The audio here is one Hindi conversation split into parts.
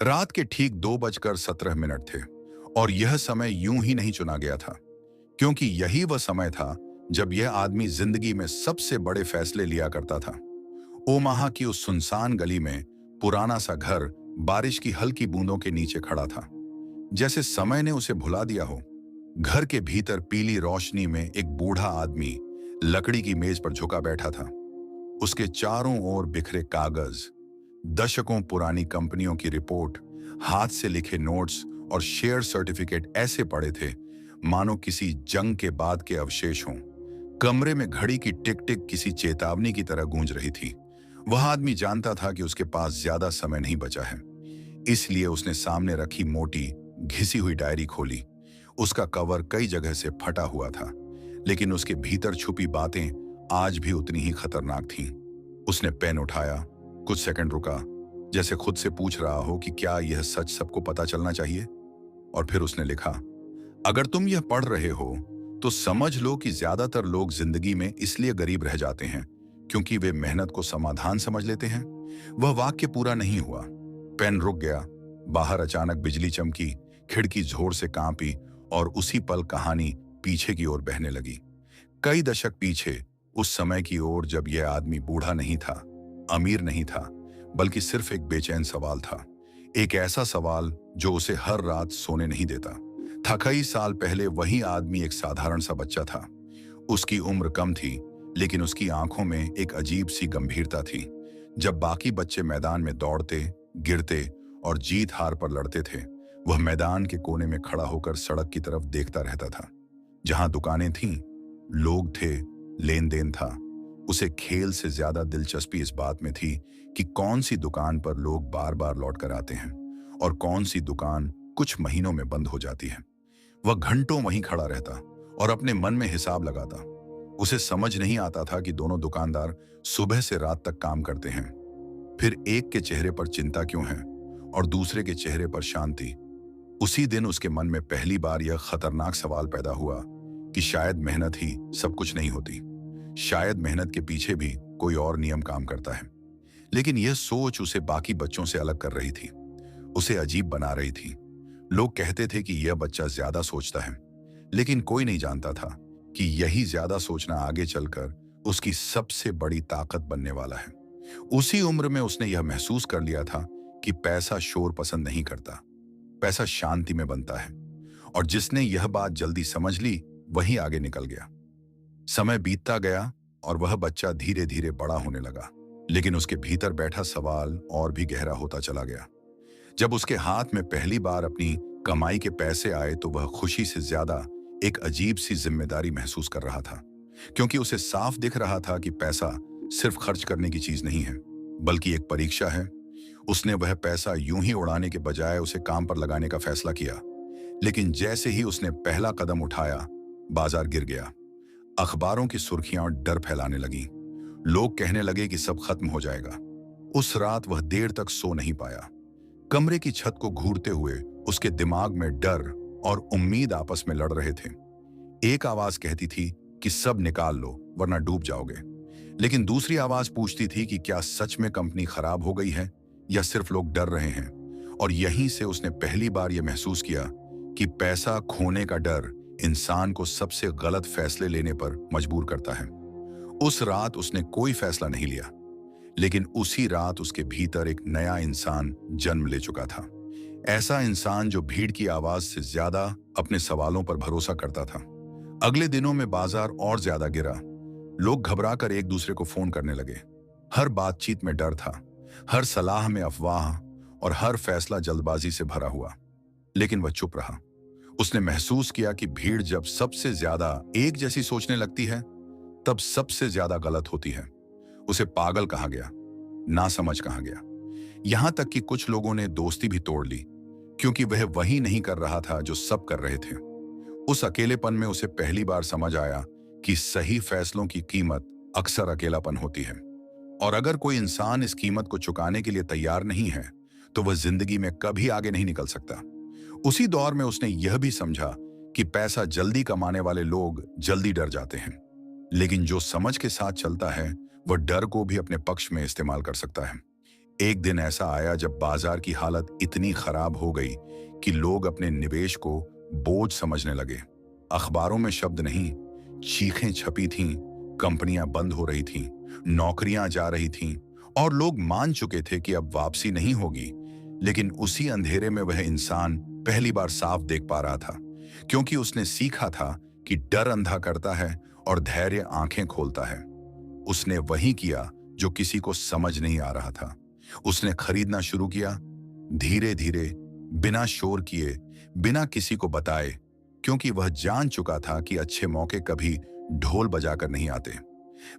रात के ठीक 2:17 थे और यह समय यूं ही नहीं चुना गया था, क्योंकि यही वह समय था जब यह आदमी जिंदगी में सबसे बड़े फैसले लिया करता था। ओमाहा की उस सुनसान गली में पुराना सा घर बारिश की हल्की बूंदों के नीचे खड़ा था, जैसे समय ने उसे भुला दिया हो। घर के भीतर पीली रोशनी में एक बूढ़ा आदमी लकड़ी की मेज पर झुका बैठा था। उसके चारों ओर बिखरे कागज, दशकों पुरानी कंपनियों की रिपोर्ट, हाथ से लिखे नोट्स और शेयर सर्टिफिकेट ऐसे पड़े थे मानो किसी जंग के बाद के अवशेष हों। कमरे में घड़ी की टिक टिक किसी चेतावनी की तरह गूंज रही थी। वह आदमी जानता था कि उसके पास ज्यादा समय नहीं बचा है, इसलिए उसने सामने रखी मोटी घिसी हुई डायरी खोली। उसका कवर कई जगह से फटा हुआ था, लेकिन उसके भीतर छुपी बातें आज भी उतनी ही खतरनाक थीं। उसने पेन उठाया, कुछ सेकंड रुका, जैसे खुद से पूछ रहा हो कि क्या यह सच सबको पता चलना चाहिए। और फिर उसने लिखा, अगर तुम यह पढ़ रहे हो तो समझ लो कि ज्यादातर लोग जिंदगी में इसलिए गरीब रह जाते हैं क्योंकि वे मेहनत को समाधान समझ लेते हैं। वह वाक्य पूरा नहीं हुआ। पेन रुक गया। बाहर अचानक बिजली चमकी, खिड़की जोर से कांपी और उसी पल कहानी पीछे की ओर बहने लगी। कई दशक पीछे, उस समय की ओर जब यह आदमी बूढ़ा नहीं था, अमीर नहीं था, बल्कि सिर्फ एक बेचैन सवाल था। एक ऐसा सवाल जो उसे हर रात सोने नहीं देता था। कई साल पहले वही आदमी एक साधारण सा बच्चा था। उसकी उम्र कम थी, लेकिन उसकी आंखों में एक अजीब सी गंभीरता थी। जब बाकी बच्चे मैदान में दौड़ते, गिरते और जीत हार पर लड़ते थे, वह मैदान के कोने में खड़ा होकर सड़क की तरफ देखता रहता था। जहां दुकानें थीं, लोग थे, लेन देन था। उसे खेल से ज्यादा दिलचस्पी इस बात में थी कि कौन सी दुकान पर लोग बार बार लौट कर आते हैं और कौन सी दुकान कुछ महीनों में बंद हो जाती है। वह घंटों वहीं खड़ा रहता और अपने मन में हिसाब लगाता। उसे समझ नहीं आता था कि दोनों दुकानदार सुबह से रात तक काम करते हैं, फिर एक के चेहरे पर चिंता क्यों है और दूसरे के चेहरे पर शांति। उसी दिन उसके मन में पहली बार यह खतरनाक सवाल पैदा हुआ कि शायद मेहनत ही सब कुछ नहीं होती। शायद मेहनत के पीछे भी कोई और नियम काम करता है। लेकिन यह सोच उसे बाकी बच्चों से अलग कर रही थी, उसे अजीब बना रही थी। लोग कहते थे कि यह बच्चा ज्यादा सोचता है, लेकिन कोई नहीं जानता था कि यही ज्यादा सोचना आगे चलकर उसकी सबसे बड़ी ताकत बनने वाला है। उसी उम्र में उसने यह महसूस कर लिया था कि पैसा शोर पसंद नहीं करता, पैसा शांति में बनता है। और जिसने यह बात जल्दी समझ ली, वही आगे निकल गया। समय बीतता गया और वह बच्चा धीरे धीरे बड़ा होने लगा, लेकिन उसके भीतर बैठा सवाल और भी गहरा होता चला गया। जब उसके हाथ में पहली बार अपनी कमाई के पैसे आए तो वह खुशी से ज्यादा एक अजीब सी जिम्मेदारी महसूस कर रहा था, क्योंकि उसे साफ दिख रहा था कि पैसा सिर्फ खर्च करने की चीज नहीं है, बल्कि एक परीक्षा है। उसने वह पैसा यूं ही उड़ाने के बजाय उसे काम पर लगाने का फैसला किया। लेकिन जैसे ही उसने पहला कदम उठाया, बाजार गिर गया। अखबारों की सुर्खियां डर फैलाने लगी। लोग कहने लगे कि सब खत्म हो जाएगा। उस रात वह देर तक सो नहीं पाया। कमरे की छत को घूरते हुए उसके दिमाग में डर और उम्मीद आपस में लड़ रहे थे। एक आवाज कहती थी कि सब निकाल लो वरना डूब जाओगे, लेकिन दूसरी आवाज पूछती थी कि क्या सच में कंपनी खराब हो गई है या सिर्फ लोग डर रहे हैं। और यहीं से उसने पहली बार यह महसूस किया कि पैसा खोने का डर इंसान को सबसे गलत फैसले लेने पर मजबूर करता है। उस रात उसने कोई फैसला नहीं लिया, लेकिन उसी रात उसके भीतर एक नया इंसान जन्म ले चुका था। ऐसा इंसान जो भीड़ की आवाज से ज्यादा अपने सवालों पर भरोसा करता था। अगले दिनों में बाजार और ज्यादा गिरा। लोग घबराकर एक दूसरे को फोन करने लगे। हर बातचीत में डर था, हर सलाह में अफवाह और हर फैसला जल्दबाजी से भरा हुआ। लेकिन वह चुप रहा। उसने महसूस किया कि भीड़ जब सबसे ज्यादा एक जैसी सोचने लगती है, तब सबसे ज्यादा गलत होती है। उसे पागल कहा गया, नासमझ कहा गया। यहां तक कि कुछ लोगों ने दोस्ती भी तोड़ ली, क्योंकि वह वही नहीं कर रहा था जो सब कर रहे थे। उस अकेलेपन में उसे पहली बार समझ आया कि सही फैसलों की कीमत अक्सर अकेलापन होती है। और अगर कोई इंसान इस कीमत को चुकाने के लिए तैयार नहीं है, तो वह जिंदगी में कभी आगे नहीं निकल सकता। उसी दौर में उसने यह भी समझा कि पैसा जल्दी कमाने वाले लोग जल्दी डर जाते हैं, लेकिन जो समझ के साथ चलता है, वह डर को भी अपने पक्ष में इस्तेमाल कर सकता है। एक दिन ऐसा आया जब बाजार की हालत इतनी खराब हो गई कि लोग अपने निवेश को बोझ समझने लगे। अखबारों में शब्द नहीं, चीखें छपी थीं, कंपनियां बंद हो रही थीं, नौकरियां जा रही थीं और लोग मान चुके थे कि अब वापसी नहीं होगी। लेकिन उसी अंधेरे में वह इंसान पहली बार साफ देख पा रहा था, क्योंकि उसने सीखा था कि डर अंधा करता है और धैर्य आंखें खोलता है। उसने वही किया जो किसी को समझ नहीं आ रहा था। उसने खरीदना शुरू किया, धीरे धीरे, बिना शोर किए, बिना किसी को बताए, क्योंकि वह जान चुका था कि अच्छे मौके कभी ढोल बजाकर नहीं आते,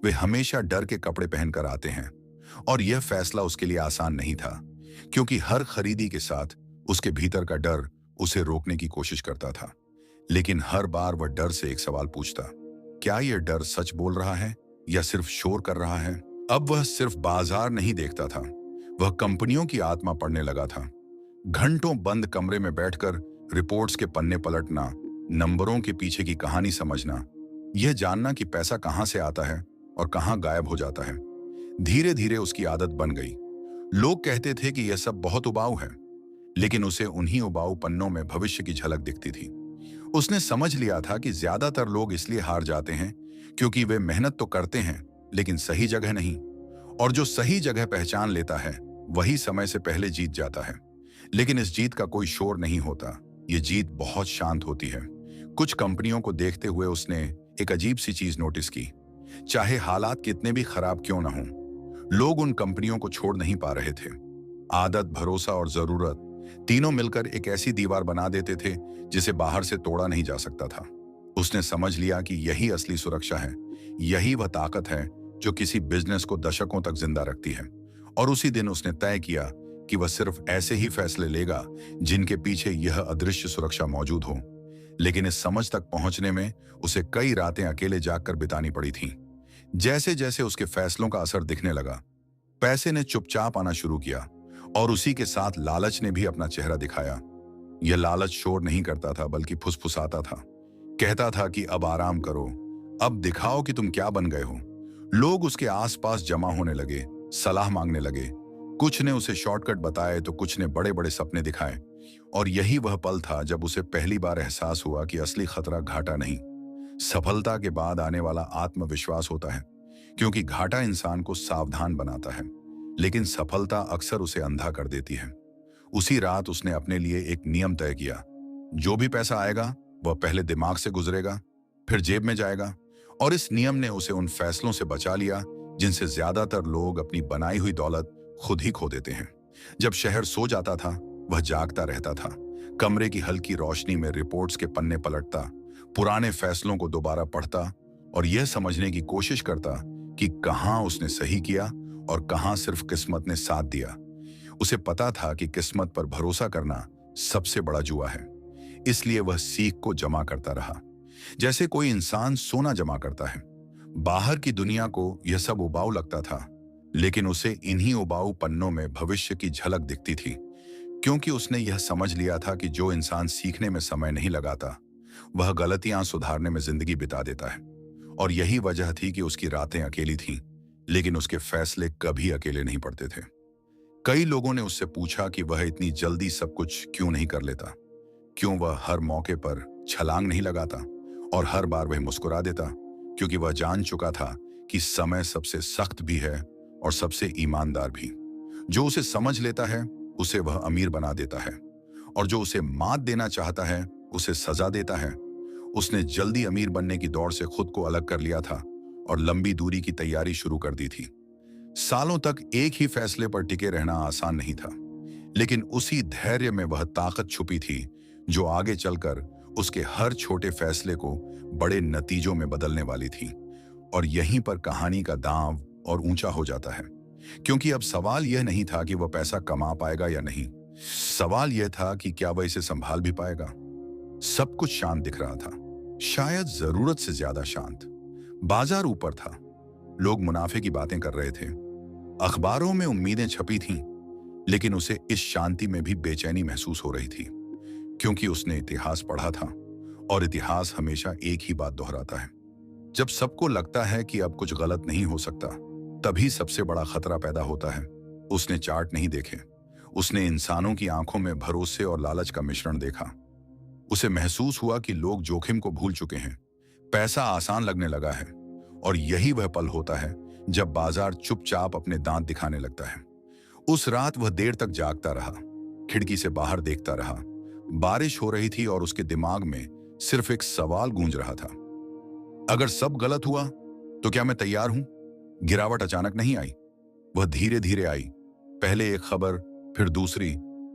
वे हमेशा डर के कपड़े पहनकर आते हैं। और यह फैसला उसके लिए आसान नहीं था, क्योंकि हर खरीदी के साथ उसके भीतर का डर उसे रोकने की कोशिश करता था। लेकिन हर बार वह डर से एक सवाल पूछता, क्या यह डर सच बोल रहा है या सिर्फ शोर कर रहा है? अब वह सिर्फ बाजार नहीं देखता था, वह कंपनियों की आत्मा पढ़ने लगा था। घंटों बंद कमरे में बैठकर रिपोर्ट्स के पन्ने पलटना, नंबरों के पीछे की कहानी समझना, यह जानना कि पैसा कहां से आता है और कहां गायब हो जाता है। धीरे धीरे उसकी आदत बन गई। लोग कहते थे कि यह सब बहुत उबाऊ है, लेकिन उसे उन्हीं उबाऊ पन्नों में भविष्य की झलक दिखती थी। उसने समझ लिया था कि ज्यादातर लोग इसलिए हार जाते हैं क्योंकि वे मेहनत तो करते हैं लेकिन सही जगह नहीं, और जो सही जगह पहचान लेता है वही समय से पहले जीत जाता है। लेकिन इस जीत का कोई शोर नहीं होता, ये जीत बहुत शांत होती है। कुछ कंपनियों को देखते हुए उसने एक अजीब सी चीज नोटिस की। चाहे हालात कितने भी खराब क्यों ना हों, लोग उन कंपनियों को छोड़ नहीं पा रहे थे। आदत, भरोसा और जरूरत तीनों मिलकर एक ऐसी दीवार बना देते थे जिसे बाहर से तोड़ा नहीं जा सकता था। उसने समझ लिया कि यही असली सुरक्षा है, यही वह ताकत है जो किसी बिजनेस को दशकों तक जिंदा रखती है। और उसी दिन उसने तय किया कि वह सिर्फ ऐसे ही फैसले लेगा जिनके पीछे यह अदृश्य सुरक्षा मौजूद हो। लेकिन इस समझ तक पहुंचने में उसे कई रातें अकेले जागकर बितानी पड़ी थीं। जैसे जैसे उसके फैसलों का असर दिखने लगा, पैसे ने चुपचाप आना शुरू किया और उसी के साथ लालच ने भी अपना चेहरा दिखाया। यह लालच शोर नहीं करता था, बल्कि फुसफुसाता था। कहता था कि अब आराम करो, अब दिखाओ कि तुम क्या बन गए हो। लोग उसके आसपास जमा होने लगे, सलाह मांगने लगे। कुछ ने उसे शॉर्टकट बताए तो कुछ ने बड़े बड़े सपने दिखाए। और यही वह पल था जब उसे पहली बार एहसास हुआ कि असली खतरा घाटा नहीं, सफलता के बाद आने वाला आत्मविश्वास होता है। क्योंकि घाटा इंसान को सावधान बनाता है, लेकिन सफलता अक्सर उसे अंधा कर देती है। उसी रात उसने अपने लिए एक नियम तय किया, जो भी पैसा आएगा वह पहले दिमाग से गुजरेगा, फिर जेब में जाएगा। और इस नियम ने उसे उन फैसलों से बचा लिया जिनसे ज्यादातर लोग अपनी बनाई हुई दौलत खुद ही खो देते हैं। जब शहर सो जाता था, वह जागता रहता था, कमरे की हल्की रोशनी में रिपोर्ट्स के पन्ने पलटता, पुराने फैसलों को दोबारा पढ़ता और यह समझने की कोशिश करता कि कहां उसने सही किया और कहां सिर्फ किस्मत ने साथ दिया। उसे पता था कि किस्मत पर भरोसा करना सबसे बड़ा जुआ है, इसलिए वह सीख को जमा करता रहा, जैसे कोई इंसान सोना जमा करता है। बाहर की दुनिया को यह सब उबाऊ लगता था, लेकिन उसे इन्हीं उबाऊ पन्नों में भविष्य की झलक दिखती थी, क्योंकि उसने यह समझ लिया था कि जो इंसान सीखने में समय नहीं लगाता, वह गलतियां सुधारने में जिंदगी बिता देता है। और यही वजह थी कि उसकी रातें अकेली थीं, लेकिन उसके फैसले कभी अकेले नहीं पड़ते थे। कई लोगों ने उससे पूछा कि वह इतनी जल्दी सब कुछ क्यों नहीं कर लेता, क्यों वह हर मौके पर छलांग नहीं लगाता और हर बार वह मुस्कुरा देता, क्योंकि वह जान चुका था कि समय सबसे सख्त भी है और सबसे ईमानदार भी। जो उसे समझ लेता है उसे वह अमीर बना देता है, और जो उसे मात देना चाहता है उसे सजा देता है। उसने जल्दी अमीर बनने की दौड़ से खुद को अलग कर लिया था और लंबी दूरी की तैयारी शुरू कर दी थी। सालों तक एक ही फैसले पर टिके रहना आसान नहीं था, लेकिन उसी धैर्य में वह ताकत छुपी थी जो आगे चलकर उसके हर छोटे फैसले को बड़े नतीजों में बदलने वाली थी। और यहीं पर कहानी का दांव और ऊंचा हो जाता है, क्योंकि अब सवाल यह नहीं था कि वह पैसा कमा पाएगा या नहीं, सवाल यह था कि क्या वह इसे संभाल भी पाएगा। सब कुछ शांत दिख रहा था, शायद जरूरत से ज्यादा शांत। बाजार ऊपर था, लोग मुनाफे की बातें कर रहे थे, अखबारों में उम्मीदें छपी थीं, लेकिन उसे इस शांति में भी बेचैनी महसूस हो रही थी, क्योंकि उसने इतिहास पढ़ा था और इतिहास हमेशा एक ही बात दोहराता है। जब सबको लगता है कि अब कुछ गलत नहीं हो सकता, तभी सबसे बड़ा खतरा पैदा होता है। उसने चार्ट नहीं देखे, उसने इंसानों की आंखों में भरोसे और लालच का मिश्रण देखा। उसे महसूस हुआ कि लोग जोखिम को भूल चुके हैं, पैसा आसान लगने लगा है। और यही वह पल होता है जब बाजार चुपचाप अपने दांत दिखाने लगता है। उस रात वह देर तक जागता रहा, खिड़की से बाहर देखता रहा। बारिश हो रही थी और उसके दिमाग में सिर्फ एक सवाल गूंज रहा था, अगर सब गलत हुआ तो क्या मैं तैयार हूं? गिरावट अचानक नहीं आई, वह धीरे धीरे आई। पहले एक खबर, फिर दूसरी,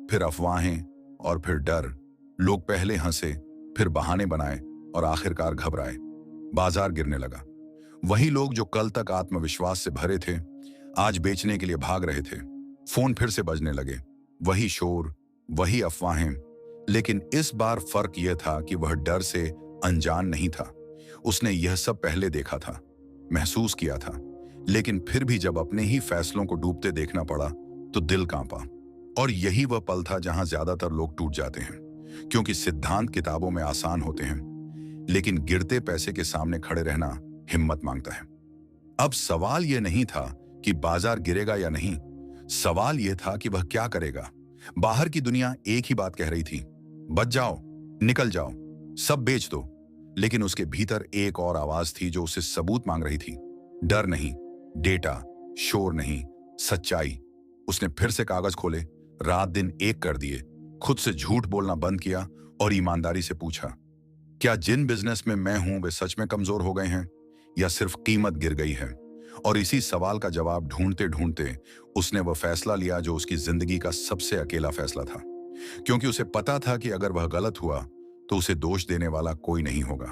फिर अफवाहें और फिर डर। लोग पहले हंसे, फिर बहाने बनाए और आखिरकार घबराए। बाजार गिरने लगा। वही लोग जो कल तक आत्मविश्वास से भरे थे, आज बेचने के लिए भाग रहे थे। फोन फिर से बजने लगे, वही शोर, वही अफवाहें। लेकिन इस बार फर्क यह था कि वह डर से अनजान नहीं था। उसने यह सब पहले देखा था, महसूस किया था। लेकिन फिर भी जब अपने ही फैसलों को डूबते देखना पड़ा तो दिल कांपा। और यही वह पल था जहां ज्यादातर लोग टूट जाते हैं, क्योंकि सिद्धांत किताबों में आसान होते हैं, लेकिन गिरते पैसे के सामने खड़े रहना हिम्मत मांगता है। अब सवाल यह नहीं था कि बाजार गिरेगा या नहीं, सवाल यह था कि वह क्या करेगा। बाहर की दुनिया एक ही बात कह रही थी, बच जाओ, निकल जाओ, सब बेच दो। लेकिन उसके भीतर एक और आवाज थी जो उसे सबूत मांग रही थी। डर नहीं, डेटा, शोर नहीं, सच्चाई। उसने फिर से कागज खोले, रात दिन एक कर दिए, खुद से झूठ बोलना बंद किया और ईमानदारी से पूछा, क्या जिन बिजनेस में मैं हूं वे सच में कमजोर हो गए हैं या सिर्फ कीमत गिर गई है? और इसी सवाल का जवाब ढूंढते ढूंढते उसने वह फैसला लिया जो उसकी जिंदगी का सबसे अकेला फैसला था, क्योंकि उसे पता था कि अगर वह गलत हुआ तो उसे दोष देने वाला कोई नहीं होगा।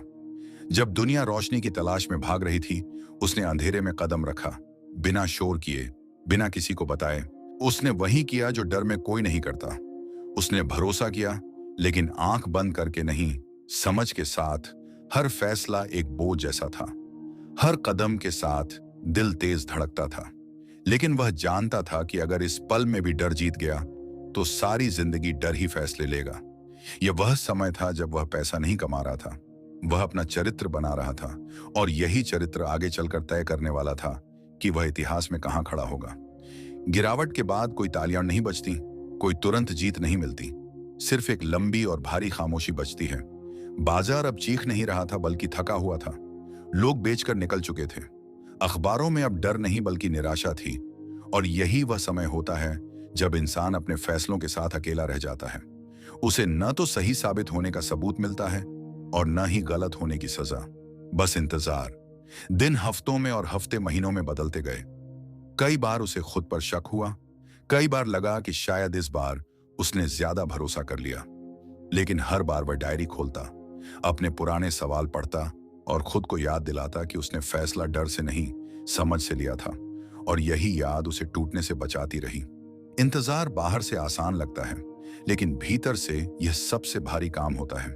जब दुनिया रोशनी की तलाश में भाग रही थी, उसने अंधेरे में कदम रखा, बिना शोर किए, बिना किसी को बताए। उसने वही किया जो डर में कोई नहीं करता। उसने भरोसा किया, लेकिन आंख बंद करके नहीं, समझ के साथ। हर फैसला एक बोझ जैसा था, हर कदम के साथ दिल तेज धड़कता था। लेकिन वह जानता था कि अगर इस पल में भी डर जीत गया तो सारी जिंदगी डर ही फैसले लेगा। यह वह समय था जब वह पैसा नहीं कमा रहा था, वह अपना चरित्र बना रहा था। और यही चरित्र आगे चलकर तय करने वाला था कि वह इतिहास में कहां खड़ा होगा। गिरावट के बाद कोई तालियां नहीं बजती, कोई तुरंत जीत नहीं मिलती, सिर्फ एक लंबी और भारी खामोशी बचती है। बाजार अब चीख नहीं रहा था बल्कि थका हुआ था। लोग बेचकर निकल चुके थे। अखबारों में अब डर नहीं बल्कि निराशा थी। और यही वह समय होता है जब इंसान अपने फैसलों के साथ अकेला रह जाता है। उसे न तो सही साबित होने का सबूत मिलता है और न ही गलत होने की सजा, बस इंतजार। दिन हफ्तों में और हफ्ते महीनों में बदलते गए। कई बार उसे खुद पर शक हुआ, कई बार लगा कि शायद इस बार उसने ज्यादा भरोसा कर लिया। लेकिन हर बार वह डायरी खोलता, अपने पुराने सवाल पढ़ता और खुद को याद दिलाता कि उसने फैसला डर से नहीं, समझ से लिया था। और यही याद उसे टूटने से बचाती रही। इंतजार बाहर से आसान लगता है, लेकिन भीतर से यह सबसे भारी काम होता है,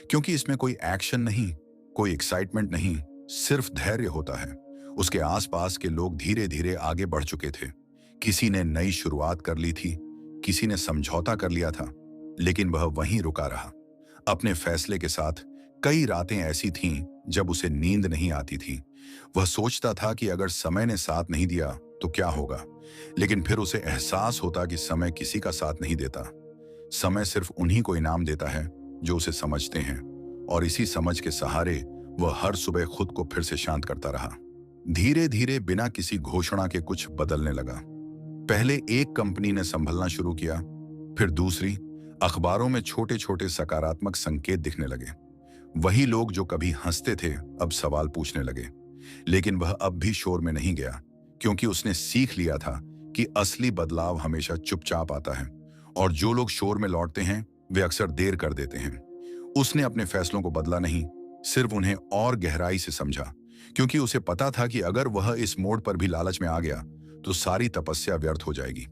क्योंकि इसमें कोई एक्शन नहीं, कोई एक्साइटमेंट नहीं, सिर्फ धैर्य होता है। उसके आसपास के लोग धीरे धीरे आगे बढ़ चुके थे। किसी ने नई शुरुआत कर ली थी, किसी ने समझौता कर लिया था, लेकिन वह वहीं रुका रहा, अपने फैसले के साथ। कई रातें ऐसी थीं जब उसे नींद नहीं आती थी। वह सोचता था कि अगर समय ने साथ नहीं दिया तो क्या होगा। लेकिन फिर उसे एहसास होता कि समय किसी का साथ नहीं देता। समय सिर्फ उन्हीं को इनाम देता है जो उसे समझते हैं। और इसी समझ के सहारे वह हर सुबह खुद को फिर से शांत करता रहा। धीरे धीरे बिना किसी घोषणा के कुछ बदलने लगा। पहले एक कंपनी ने संभलना शुरू किया, फिर दूसरी। अखबारों में छोटे छोटे सकारात्मक संकेत दिखने लगे। वही लोग जो कभी हंसते थे अब सवाल पूछने लगे। लेकिन वह अब भी शोर में नहीं गया, क्योंकि उसने सीख लिया था कि असली बदलाव हमेशा चुपचाप आता है और जो लोग शोर में लौटते हैं वे अक्सर देर कर देते हैं। उसने अपने फैसलों को बदला नहीं, सिर्फ उन्हें और गहराई से समझा, क्योंकि उसे पता था कि अगर वह इस मोड़ पर भी लालच में आ गया तो सारी तपस्या व्यर्थ हो जाएगी।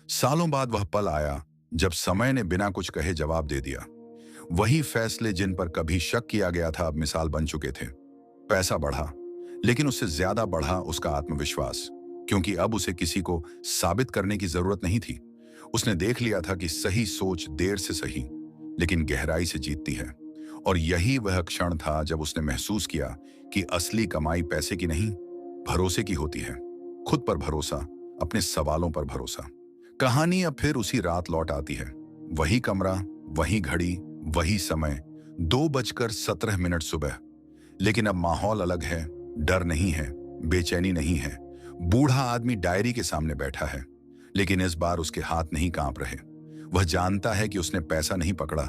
सालों बाद वह पल आया जब समय ने बिना कुछ कहे जवाब दे दिया। वही फैसले जिन पर कभी शक किया गया था अब मिसाल बन चुके थे। पैसा बढ़ा, लेकिन उससे ज्यादा बढ़ा उसका आत्मविश्वास, क्योंकि अब उसे किसी को साबित करने की जरूरत नहीं थी। उसने देख लिया था कि सही सोच देर से सही, लेकिन गहराई से जीतती है। और यही वह क्षण था जब उसने महसूस किया कि असली कमाई पैसे की नहीं, भरोसे की होती है। खुद पर भरोसा, अपने सवालों पर भरोसा। कहानी अब फिर उसी रात लौट आती है। वही कमरा, वही घड़ी, वही समय, 2:17 सुबह। लेकिन अब माहौल अलग है। डर नहीं है, बेचैनी नहीं है। बूढ़ा आदमी डायरी के सामने बैठा है, लेकिन इस बार उसके हाथ नहीं कांप रहे। वह जानता है कि उसने पैसा नहीं पकड़ा,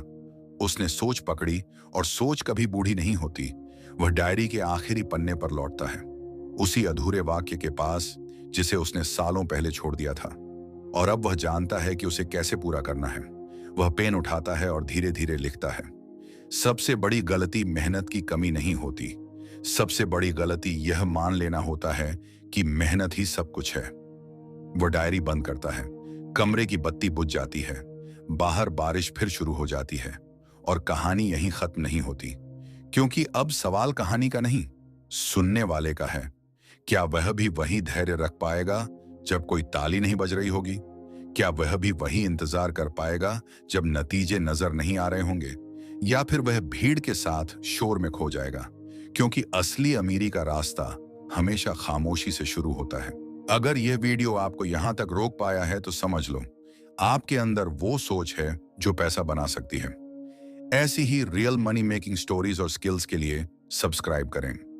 उसने सोच पकड़ी, और सोच कभी बूढ़ी नहीं होती। वह डायरी के आखिरी पन्ने पर लौटता है, उसी अधूरे वाक्य के पास जिसे उसने सालों पहले छोड़ दिया था। और अब वह जानता है कि उसे कैसे पूरा करना है। वह पेन उठाता है और धीरे धीरे लिखता है। सबसे बड़ी गलती मेहनत की कमी नहीं होती। सबसे बड़ी गलती यह मान लेना होता है कि मेहनत ही सब कुछ है। वह डायरी बंद करता है। कमरे की बत्ती बुझ जाती है। बाहर बारिश फिर शुरू हो जाती है। और कहानी यहीं खत्म नहीं होती, क्योंकि अब सवाल कहानी का नहीं, सुनने वाले का है। क्या वह भी वही धैर्य रख पाएगा जब कोई ताली नहीं बज रही होगी? क्या वह भी वही इंतजार कर पाएगा जब नतीजे नजर नहीं आ रहे होंगे? या फिर वह भीड़ के साथ शोर में खो जाएगा? क्योंकि असली अमीरी का रास्ता हमेशा खामोशी से शुरू होता है। अगर यह वीडियो आपको यहां तक रोक पाया है तो समझ लो, आपके अंदर वो सोच है जो पैसा बना सकती है। ऐसी ही रियल मनी मेकिंग स्टोरीज और स्किल्स के लिए सब्सक्राइब करें।